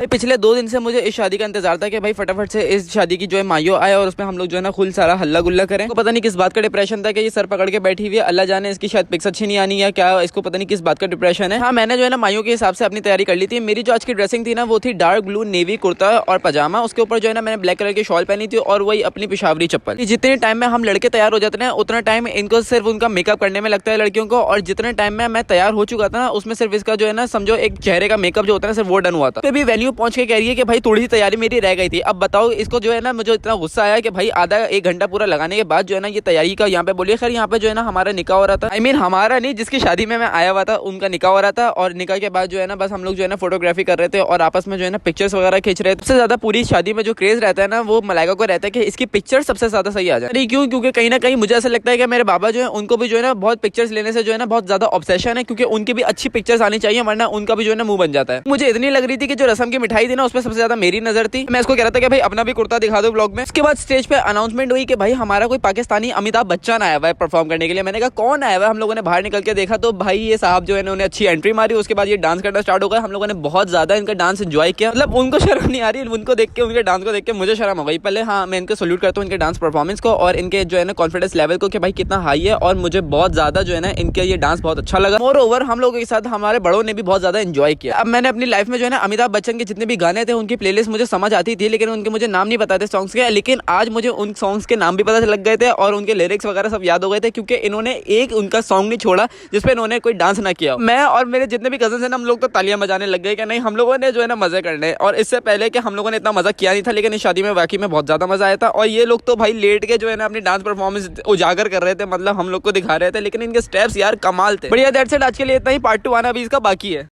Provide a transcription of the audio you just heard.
भाई पिछले 2 दिन से मुझे इस शादी का इंतजार था कि भाई फटाफट से इस शादी की जो है मायो आए और उसमें हम लोग जो है ना खुल सारा हल्ला गुल्ला करें। तो पता नहीं किस बात का डिप्रेशन था कि ये सर पकड़ के बैठी हुई है, अल्लाह जाने इसकी शायद पिक्स अच्छी नहीं आनी है क्या, इसको पता नहीं किस बात का डिप्रेशन है। हाँ मैंने जो है ना मायो के हिसाब से अपनी तैयारी कर ली थी। मेरी जो आज की ड्रेसिंग थी ना वो थी डार्क ब्लू नेवी कुर्ता और पजामा, उसके ऊपर जो है ना मैंने ब्लैक कलर की शॉल पहनी थी और वही अपनी पिशावरी चप्पल। जितने टाइम में हम लड़के तैयार हो जाते हैं उतना टाइम इनको सिर्फ उनका मेकअप करने में लगता है लड़कियों को, और जितने टाइम में मैं तैयार हो चुका था ना उसमें सिर्फ इसका जो है ना समझो एक चेहरे का मेकअप जो होता है ना सिर्फ वो डन हुआ था। तो भी वेन्यू पहुंच के कह रही है कि भाई थोड़ी सी तैयारी मेरी रह गई थी। अब बताओ इसको जो है ना मुझे इतना गुस्सा आया कि भाई आधा 1 घंटा पूरा लगाने के बाद जो है ना ये तैयारी का यहाँ पे बोलिए। खैर यहाँ पे जो है ना हमारा निकाह हो रहा था, आई मीन हमारा नहीं, जिसकी शादी में मैं आया हुआ था उनका निकाह हो रहा था। और निकाह के बाद जो है ना बस हम लोग जो है ना फोटोग्राफी कर रहे थे और आपस में जो है ना पिक्चर्स वगैरह खींच रहे थे। सबसे ज्यादा पूरी शादी में जो क्रेज रहता है ना वो मलाइका को रहता है कि इसकी पिक्चर सबसे ज्यादा सही आ जाए। क्यों? क्योंकि कहीं ना कहीं मुझे ऐसा लगता है कि मेरे बाबा जो है उनको भी जो है ना बहुत पिक्चर्स लेने से जो है ना बहुत ज्यादा ऑब्सेशन है, क्योंकि उनकी भी अच्छी पिक्चर्स आनी चाहिए वरना उनका भी जो है ना मुंह बन जाता है। मुझे इतनी लग रही थी कि जो रस्म की मिठाई थी ना उसमें सबसे ज्यादा मेरी नजर थी। मैं इसको कह रहा था कि भाई अपना भी कुर्ता दिखा दो ब्लॉग में। उसके बाद स्टेज पे अनाउंसमेंट हुई कि भाई हमारा कोई पाकिस्तानी अमिताभ बच्चन आया हुआ है परफॉर्म करने के लिए। मैंने कहा कौन आया हुआ है? हम लोगों ने बाहर निकल के देखा तो भाई ये साहब जो है उन्होंने अच्छी एंट्री मारी, उसके बाद ये डांस करना स्टार्ट हो गया। हम लोगों ने बहुत ज्यादा इनका डांस एंजॉय किया, मतलब उनको शर्म नहीं आ रही, उनको देख के उनके डांस को देख के मुझे शर्म हो गई। पहले हाँ मैं इनको सल्यूट करता हूँ इनके डांस परफॉर्मेंस को और इनके जो है ना कॉन्फिडेंस लेवल को कि भाई कितना हाई है, और मुझे बहुत ज्यादा जो है ना इनके ये डांस बहुत अच्छा लगा। मोर ओवर हम लोगों के साथ हमारे बड़ों ने भी बहुत ज्यादा एंजॉय किया। अब मैंने अपनी लाइफ में जो है ना अमिताभ बच्चन के जितने भी गाने थे उनकी प्लेलिस्ट मुझे समझ आती थी, लेकिन उनके मुझे नाम नहीं पता थे सॉन्ग्स के। लेकिन आज मुझे उन सॉन्ग्स के नाम भी पता लग गए थे और उनके लिरिक्स वगैरह सब याद हो गए थे, क्योंकि इन्होंने एक उनका सॉन्ग नहीं छोड़ा जिसपे इन्होंने कोई डांस ना किया। मैं और मेरे जितने भी कजन है ना हम लोग तो तालियां बजाने लग गए कि नहीं हम लोगों ने जो है ना मजे करने। और इससे पहले कि हम लोगों ने इतना मजा किया नहीं था, लेकिन इस शादी में वाकई में बहुत ज्यादा मजा आया था। और ये लोग तो भाई लेट के जो है ना अपनी डांस परफॉर्मेंस उजागर कर रहे थे, मतलब हम लोग को दिखा रहे थे, लेकिन इनके स्टेप्स यार कमाल थे। बढ़िया, दैट्स इट, आज के लिए इतना ही। पार्ट 2 आना अभी इसका बाकी है।